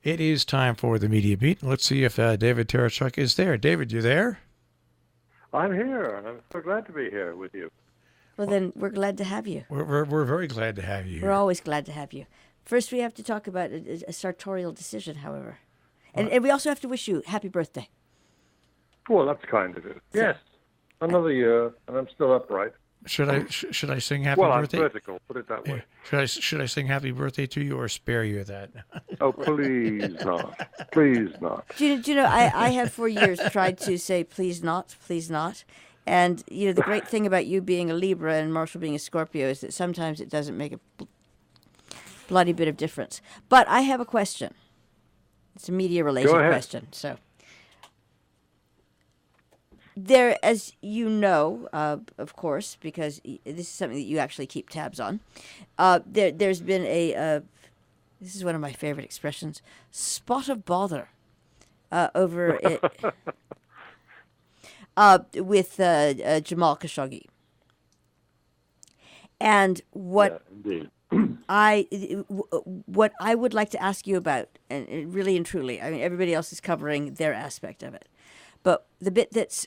It is time for the Media Beat. Let's see if David Terechuk is there. David, you there? I'm here, and I'm so glad to be here with you. Well, then we're glad to have you. We're very glad to have you here. We're always glad to have you. First, we have to talk about a sartorial decision, however. And we also have to wish you happy birthday. Well, that's kind of you. Yes, another year, and I'm still upright. Should I sing happy birthday? Well, I'm vertical, put it that way. Should I sing happy birthday to you or spare you that? Oh, please not. Please not. Do you know, I have for years tried to say please not. And, you know, the great thing about you being a Libra and Marshall being a Scorpio is that sometimes it doesn't make a bloody bit of difference. But I have a question. It's a media-related question. So, there, as you know, of course, because this is something that you actually keep tabs on, there's been this is one of my favorite expressions, spot of bother over it. With Jamal Khashoggi. And what what I would like to ask you about, and really and truly, I mean, everybody else is covering their aspect of it, but the bit that's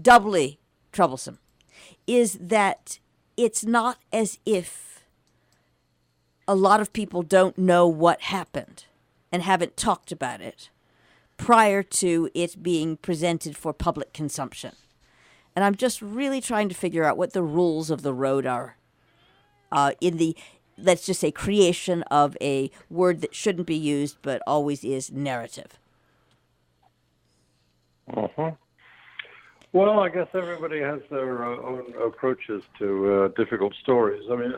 doubly troublesome is that it's not as if a lot of people don't know what happened and haven't talked about it prior to it being presented for public consumption. And I'm just really trying to figure out what the rules of the road are in the, let's just say, creation of a word that shouldn't be used but always is, narrative. Uh-huh. Well, I guess everybody has their own approaches to difficult stories. I mean,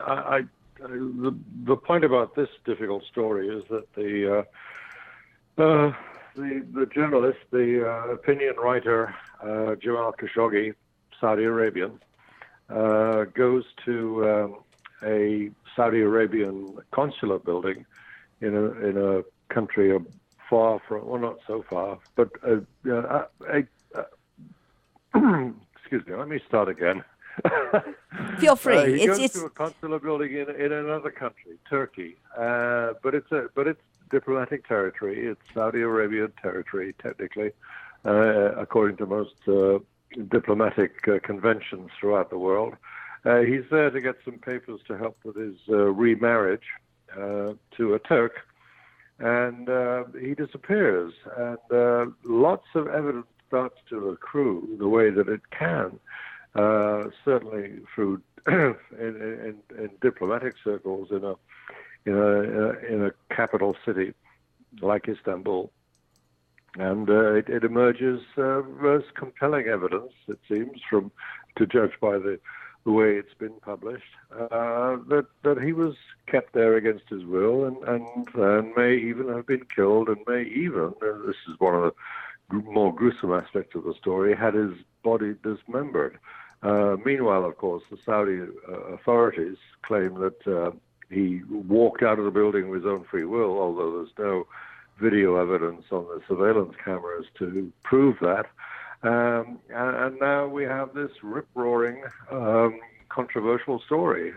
the point about this difficult story is that the journalist, the opinion writer, Jamal Khashoggi, Saudi Arabian, goes to a Saudi Arabian consular building in a country far from, well, not so far, but excuse me, let me start again. Feel free. He goes to a consular building in another country, Turkey, but it's diplomatic territory. It's Saudi Arabian territory, technically, according to most diplomatic conventions throughout the world. He's there to get some papers to help with his remarriage to a Turk, and he disappears. And lots of evidence starts to accrue the way that it can, certainly through in diplomatic circles in a capital city like Istanbul, and it emerges most compelling evidence, it seems, to judge by the way it's been published, that he was kept there against his will and may even have been killed, and may even, and this is one of the more gruesome aspects of the story, had his body dismembered. Meanwhile, of course, the Saudi authorities claim that he walked out of the building with his own free will, although there's no video evidence on the surveillance cameras to prove that. And now we have this rip-roaring, controversial story.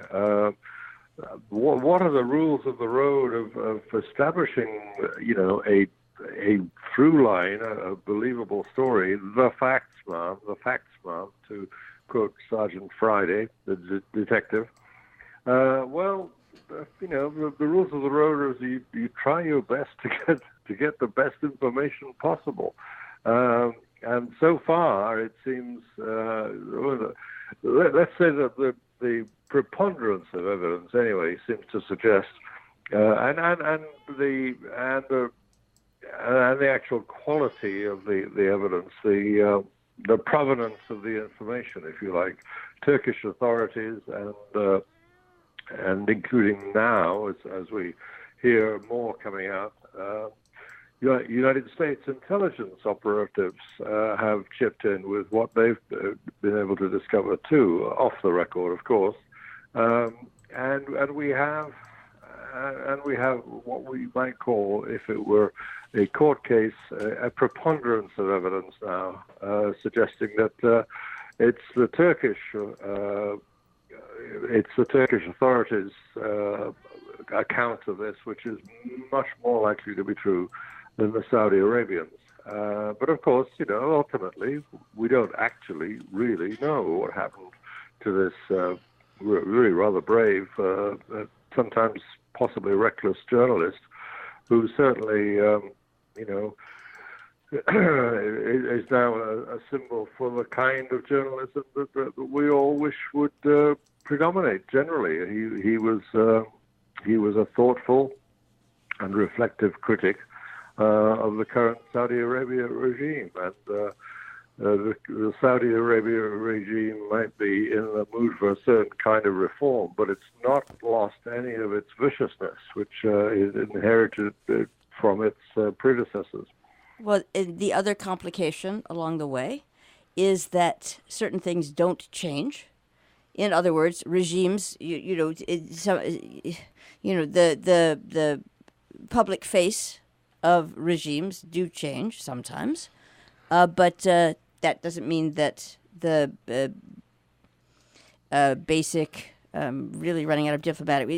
What are the rules of the road of establishing, a through line, a believable story? The facts, ma'am, to quote Sergeant Friday, the detective. The rules of the road is you try your best to get the best information possible. And so far, it seems, let's say that the preponderance of evidence, anyway, seems to suggest, and the actual quality of the evidence, the provenance of the information, if you like, Turkish authorities and including now, as we hear more coming out, United States intelligence operatives have chipped in with what they've been able to discover too, off the record, of course, and we have what we might call, if it were a court case, a preponderance of evidence now, suggesting that it's the Turkish authorities account of this, which is much more likely to be true than the Saudi Arabians. But of course, ultimately, we don't actually really know what happened to this really rather brave, sometimes possibly reckless journalist, who certainly, is now a symbol for the kind of journalism that we all wish would predominate. Generally, he was a thoughtful and reflective critic of the current Saudi Arabia regime, and the Saudi Arabia regime might be in the mood for a certain kind of reform, but it's not lost any of its viciousness, which is inherited from its predecessors. Well, the other complication along the way is that certain things don't change. In other words, regimes, the public face of regimes do change sometimes, but that doesn't mean that the basic, really running out of diplomatic,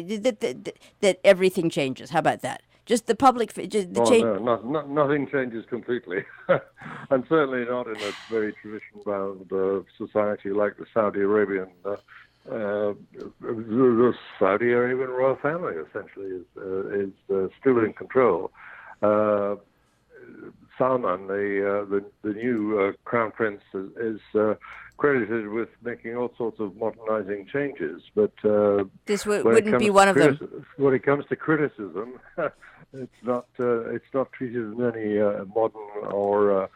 that everything changes. How about that? Just the public, just the change. No, nothing changes completely, and certainly not in a very tradition-bound society like the Saudi Arabian. The Saudi Arabian royal family essentially is still in control. Salman, the new crown prince, is credited with making all sorts of modernizing changes, but this wouldn't be one of them. When it comes to criticism, it's not treated in any modern or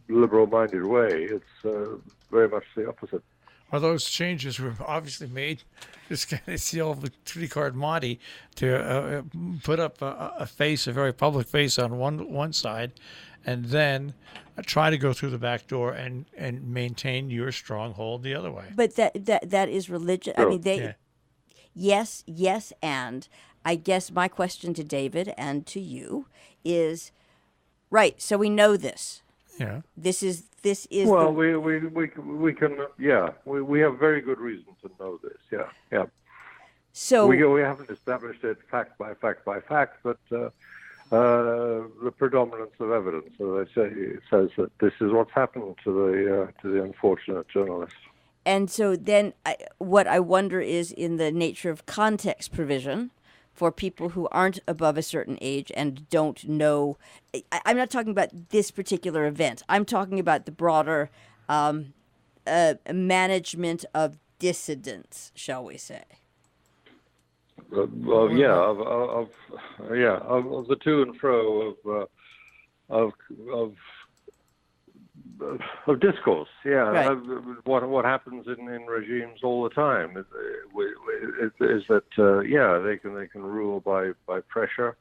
liberal-minded way. It's very much the opposite. Well, those changes were obviously made. This guy, it's the old three-card Monty to put up a face, a very public face on one side, and then try to go through the back door and maintain your stronghold the other way. But that is religion. I mean, Yeah. yes, and I guess my question to David and to you is, right? So we know this. Yeah. This is. Well, we can. Yeah, we have very good reason to know this. Yeah. So we haven't established it fact by fact, but the predominance of evidence, as I say, says that this is what's happened to the unfortunate journalist. And so then, what I wonder is in the nature of context provision for people who aren't above a certain age and don't know. I'm not talking about this particular event. I'm talking about the broader management of dissidents, shall we say? Of the to and fro of discourse, Right. What happens in regimes all the time is that they can rule by pressure,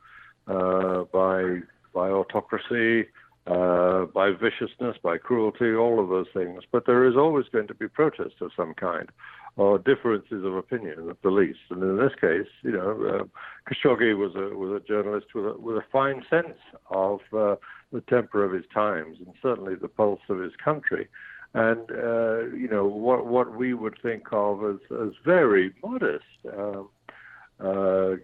by autocracy, by viciousness, by cruelty, all of those things. But there is always going to be protest of some kind, or differences of opinion at the least. And in this case, Khashoggi was a journalist with a fine sense of the temper of his times and certainly the pulse of his country. And what we would think of as very modest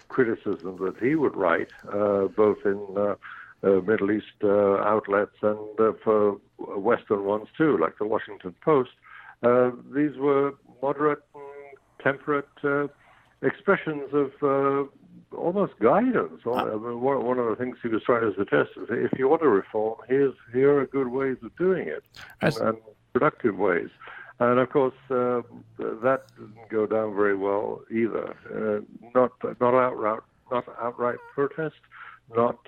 criticism that he would write, both in Middle East outlets and for Western ones too, like the Washington Post. These were moderate and temperate expressions of almost guidance. One of the things he was trying to suggest is if you want to reform, here are good ways of doing it, and productive ways. And of course, that didn't go down very well either. Not outright protest, not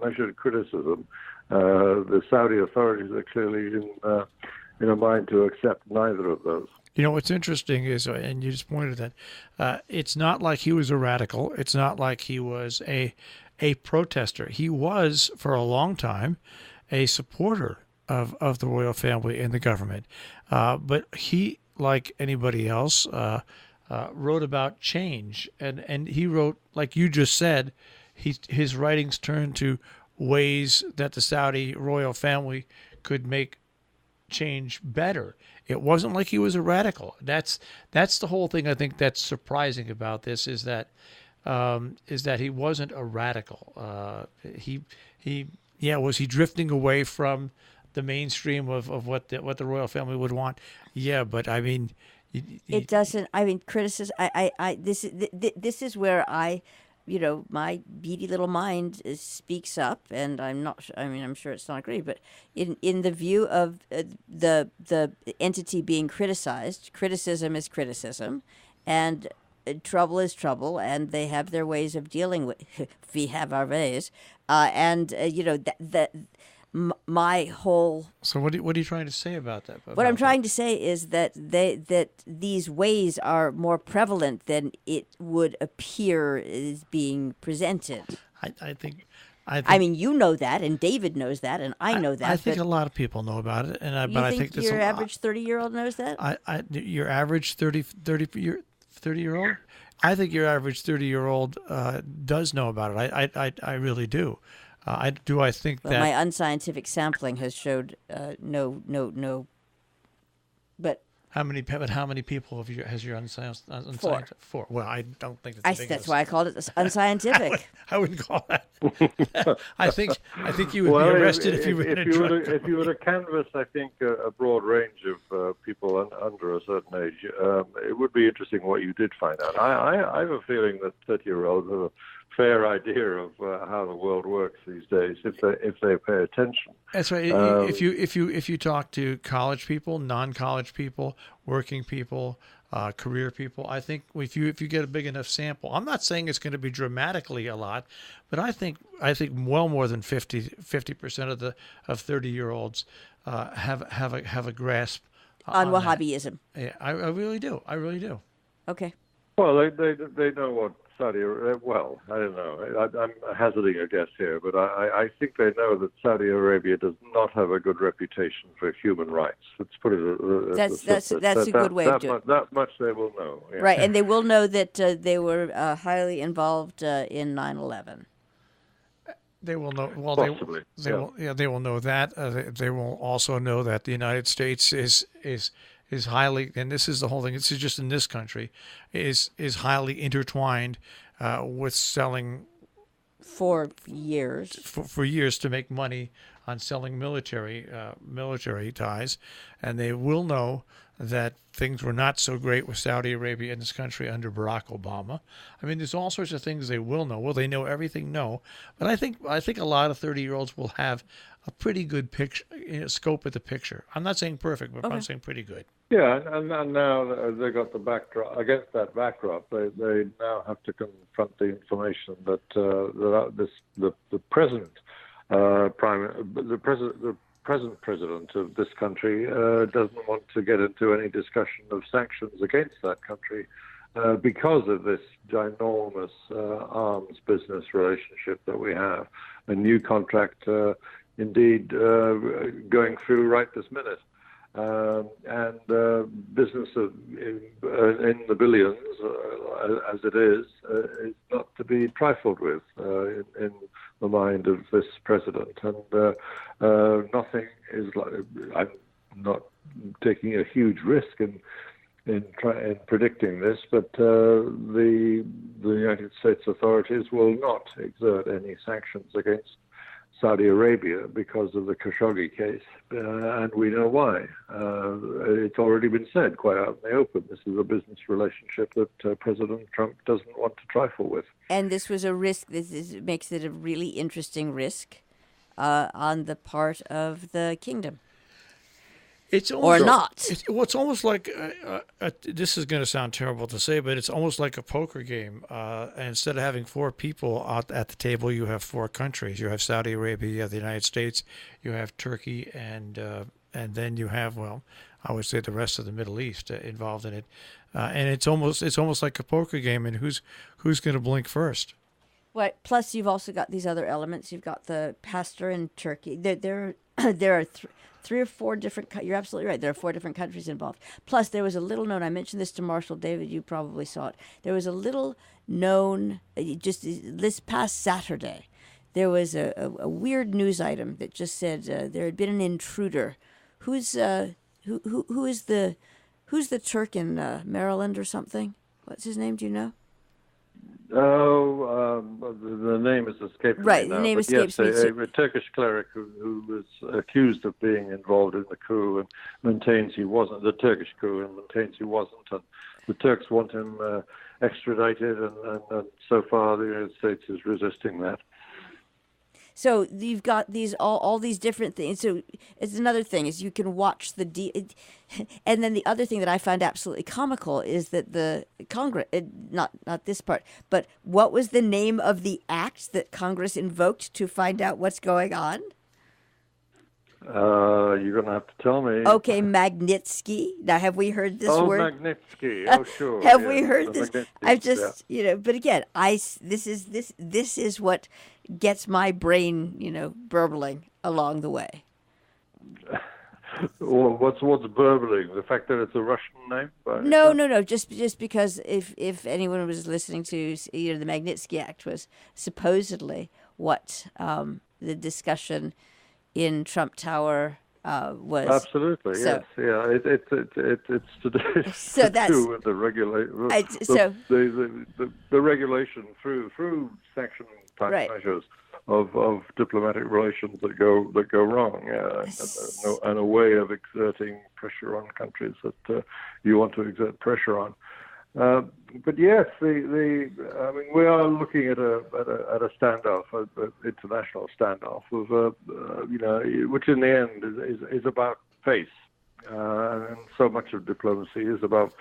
measured criticism. The Saudi authorities are clearly in a mind to accept neither of those. You know, what's interesting is, and you just pointed that, it's not like he was a radical. It's not like he was a protester. He was, for a long time, a supporter of the royal family and the government. But he, like anybody else, wrote about change. And he wrote, like you just said, his writings turned to ways that the Saudi royal family could make change better. It wasn't like he was a radical. That's the whole thing I think that's surprising about this, is that is that he wasn't a radical. Was he drifting away from the mainstream of what the royal family would want? Yeah, but I mean, it doesn't. I mean, criticism. This is where my beady little mind speaks up, and I'm not. I mean, I'm sure it's not great, but in the view of the entity being criticized, criticism is criticism, and trouble is trouble, and they have their ways of dealing with. We have our ways, my whole. So what are you trying to say about that? What I'm trying to say is that these ways are more prevalent than it would appear is being presented. I think. I mean, you know that, and David knows that, and I know that. I think a lot of people know about it, but I think your average 30-year-old knows that. Your average 30-year-old. I think your average 30-year-old does know about it. I really do. I think that my unscientific sampling has showed no. But how many people has your unscientific? Four. Well, I don't think that's why I called it unscientific. I wouldn't call that. I think you would be arrested if you ran a drug. If you were to canvass, I think a broad range of people under a certain age, it would be interesting what you did find out. I have a feeling that 30-year-olds have a fair idea of how the world works these days if they pay attention. That's right. If you talk to college people, non-college people, working people, career people, I think if you get a big enough sample, I'm not saying it's going to be dramatically a lot, but I think well more than 50% of 30-year-olds have a grasp on Wahhabism. Yeah, I really do. Okay. Well, they know what Saudi Arabia, well, I don't know. I'm hazarding a guess here, but I think they know that Saudi Arabia does not have a good reputation for human rights. Let's put it. That's a good way of doing it. That much they will know. Yeah. Right, and they will know that they were highly involved in 9/11. They will know. Well, possibly. They will know that. They will also know that the United States is highly, and this is the whole thing. This is just in this country, is highly intertwined with selling for years to make money on selling military ties, and they will know that things were not so great with Saudi Arabia in this country under Barack Obama. I mean, there's all sorts of things they will know. Will they know everything? No, but I think a lot of 30-year-olds will have a pretty good picture, scope of the picture. I'm not saying perfect, but I'm saying pretty good. Yeah, and now they got the backdrop. Against that backdrop, they now have to confront the information that the present present president of this country doesn't want to get into any discussion of sanctions against that country because of this ginormous arms business relationship that we have. A new contract, indeed, going through right this minute. And business in the billions, as it is not to be trifled with in the mind of this president. And nothing is like, I'm not taking a huge risk in predicting this, but the United States authorities will not exert any sanctions against Saudi Arabia because of the Khashoggi case, and we know why. It's already been said quite out in the open. This is a business relationship that President Trump doesn't want to trifle with. And this was a risk. Makes it a really interesting risk on the part of the kingdom. It's almost, or not. It's almost like, this is going to sound terrible to say, but it's almost like a poker game. And instead of having four people out at the table, you have four countries. You have Saudi Arabia, you have the United States, you have Turkey, and then you have, well, I would say the rest of the Middle East involved in it. And it's almost like a poker game, and who's going to blink first? Well, plus you've also got these other elements. You've got the pastor in Turkey. There are three or four different. You're absolutely right. There are four different countries involved. Plus, there was a little known. I mentioned this to Marshall David. You probably saw it. There was a little known. Just this past Saturday, there was a weird news item that just said there had been an intruder. Who's the Turk in Maryland or something? What's his name? Do you know? The name is escaping Right, me the now. name but escapes me yes, too. a Turkish cleric who was accused of being involved in the coup and maintains he wasn't, the Turkish coup, and maintains he wasn't. And the Turks want him extradited, and so far the United States is resisting that. So you've got these all these different things. So it's another thing is you can watch and then the other thing that I find absolutely comical is that the Congress, not this part, but what was the name of the act that Congress invoked to find out what's going on? You're going to have to tell me. Okay, Magnitsky. Now, have we heard this Oh, word? Magnitsky. Oh, sure. Have yeah, we heard the this? Magnitsky, I've just, but again, this is what gets my brain, burbling along the way. Well, what's burbling? The fact that it's a Russian name? No. Just because if anyone was listening to, the Magnitsky Act was supposedly what the discussion in Trump Tower was. Absolutely, So, yes, yeah. It's to do, So that's- do with the the regulation through sanction type Right. measures of diplomatic relations that go wrong, and a way of exerting pressure on countries that you want to exert pressure on. But yes, I mean, we are looking at a standoff, an international standoff, which in the end is about face, and so much of diplomacy is about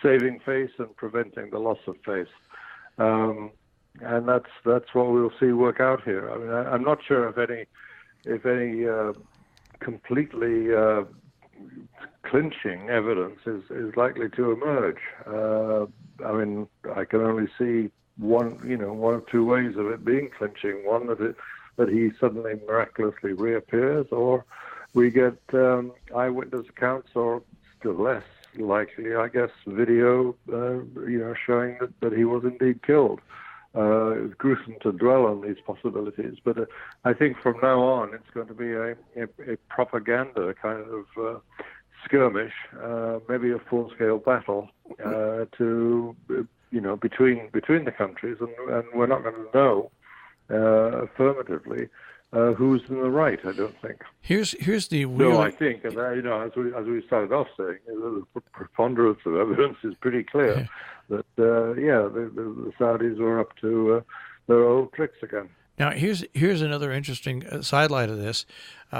saving face and preventing the loss of face, and that's what we'll see work out here. I mean, I'm not sure if any completely clinching evidence is likely to emerge. I mean, I can only see one of two ways of it being clinching. One, that he suddenly miraculously reappears, or we get eyewitness accounts, or still less likely, I guess, video, showing that he was indeed killed. It's gruesome to dwell on these possibilities, but I think from now on it's going to be a propaganda kind of skirmish, maybe a full-scale battle between the countries, and we're not going to know affirmatively who's in the right. I don't think. Here's the No, I think, and as we started off saying, the preponderance of evidence is pretty clear that the Saudis were up to their old tricks again. Now, here's another interesting sidelight of this.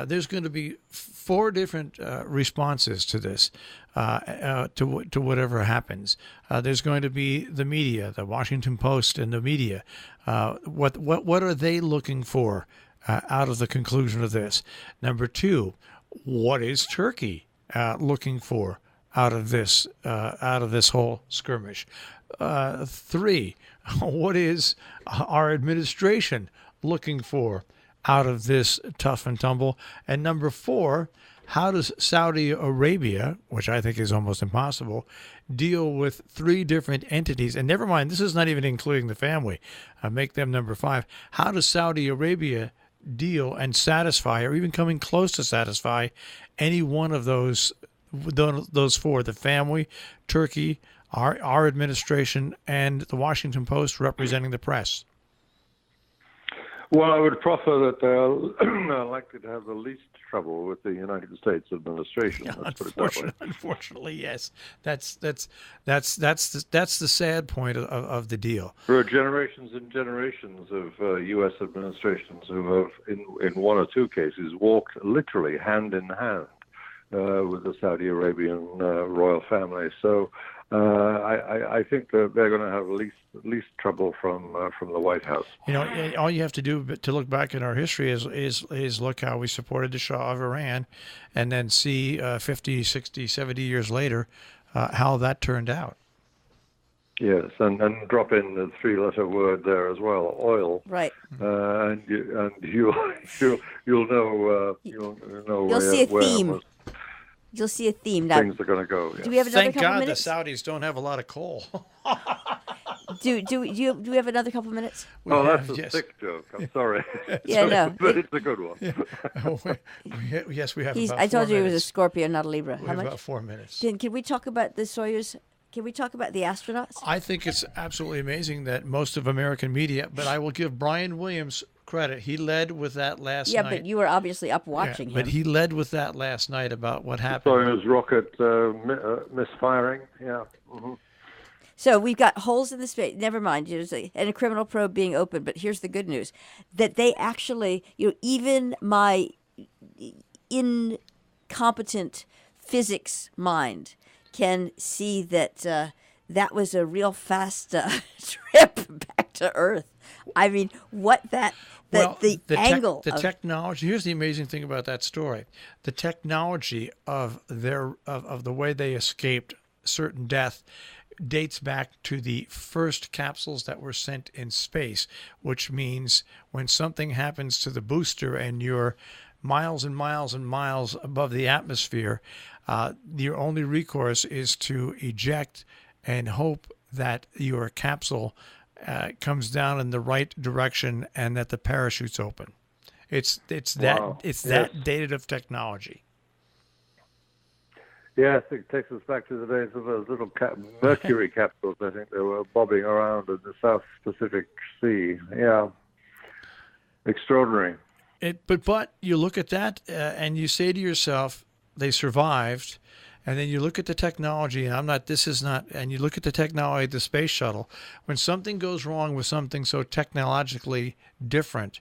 There's going to be 4 different responses to this, to whatever happens. There's going to be the media, the Washington Post, and the media. What are they looking for out of the conclusion of this? Number 2, what is Turkey looking for out of this whole skirmish? 3, what is our administration looking for out of this tough and tumble? And number 4, how does Saudi Arabia, which I think is almost impossible, deal with 3 different entities? And never mind, this is not even including the family. Make them number 5. How does Saudi Arabia deal and satisfy, or even coming close to satisfy, any one of those 4, the family, Turkey, our administration, and the Washington Post representing the press? Well, I would proffer that they're likely to have the least trouble with the United States administration. Unfortunately, yes. That's the sad point of the deal. There are generations and generations of U.S. administrations who have, in 1 or 2 cases, walked literally hand in hand with the Saudi Arabian royal family. So I think that they're going to have least trouble from the White House. All you have to do to look back in our history is look how we supported the Shah of Iran, and then see 50, 60, 70 years later how that turned out. Yes, and drop in the 3-letter word there as well, oil. Right. And you'll know You'll see a theme. You'll see a theme. Now, things are going to go. Yeah. Do we have another Thank couple God minutes? the Saudis don't have a lot of coal. Do we have another couple minutes? That's a sick joke. I'm sorry. Yeah, no. But it's a good one. Yes, we have. I about told 4 you he was a minutes. Scorpio, not a Libra. We How have much? about 4 minutes. Can we talk about the Soyuz Can we talk about the astronauts? I think it's absolutely amazing that most of American media, but I will give Brian Williams credit. He led with that last night. But you were obviously up watching him. But he led with that last night about what happened. So his rocket misfiring. Yeah. Mm-hmm. So we've got holes in the space. Never mind, and a criminal probe being open. But here's the good news: that they actually, even my incompetent physics mind can see that that was a real fast trip back to Earth. I mean, the angle, the technology. Here's the amazing thing about that story: the technology of the way they escaped certain death dates back to the first capsules that were sent in space, which means when something happens to the booster and you're miles and miles and miles above the atmosphere, your only recourse is to eject and hope that your capsule comes down in the right direction and that the parachute's open. It's that dated of technology. Yeah, I think it takes us back to the days of those little Mercury capsules. I think they were bobbing around in the South Pacific Sea. Yeah, extraordinary. But you look at that and you say to yourself, they survived, and then you look at the technology, and and you look at the technology of the space shuttle. When something goes wrong with something so technologically different,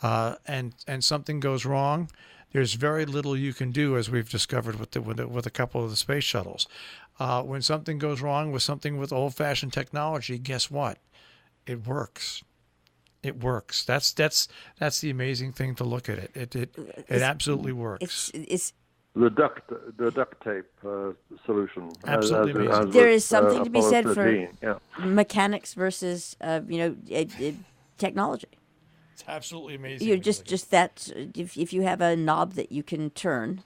and something goes wrong, there's very little you can do, as we've discovered with a couple of the space shuttles. When something goes wrong with something with old-fashioned technology, guess what? It works. It works. That's the amazing thing to look at it. It absolutely works. It's the duct tape solution. Absolutely amazing. There is something to be said 13, for mechanics versus technology. It's absolutely amazing. Just that if you have a knob that you can turn,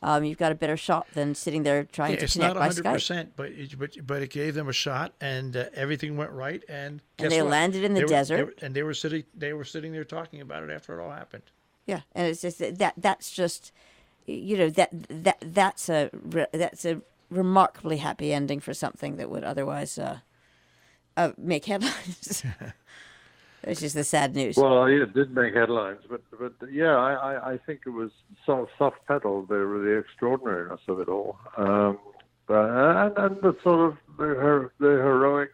you've got a better shot than sitting there trying to connect by Skype. It's not 100%, but it gave them a shot, and everything went right. And they landed in the desert. They were sitting there talking about it after it all happened. Yeah, and it's just that's just that's a remarkably happy ending for something that would otherwise make headlines. It's just the sad news. Well, it did make headlines, but yeah, I think it was sort of soft-pedaled, the extraordinariness of it all, and the sort of the heroic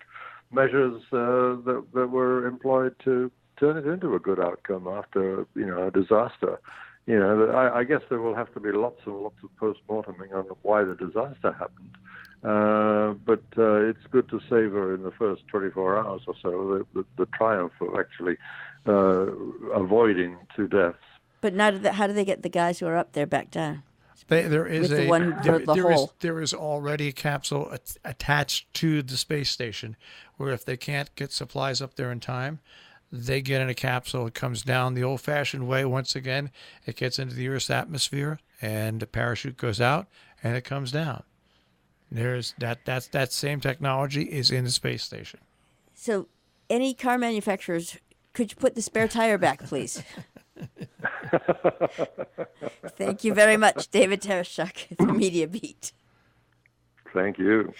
measures that were employed to turn it into a good outcome after a disaster. I guess there will have to be lots and lots of post-morteming on why the disaster happened. But it's good to savor in the first 24 hours or so the triumph of actually avoiding 2 deaths. But now, how do they get the guys who are up there back down? There is the one who drove the hole. There is already a capsule attached to the space station, where if they can't get supplies up there in time, they get in a capsule. It comes down the old-fashioned way. Once again, it gets into the Earth's atmosphere, and the parachute goes out, and it comes down. There's that same technology is in the space station. So, any car manufacturers, could you put the spare tire back, please? Thank you very much, David Tereshchuk, the Media Beat. Thank you.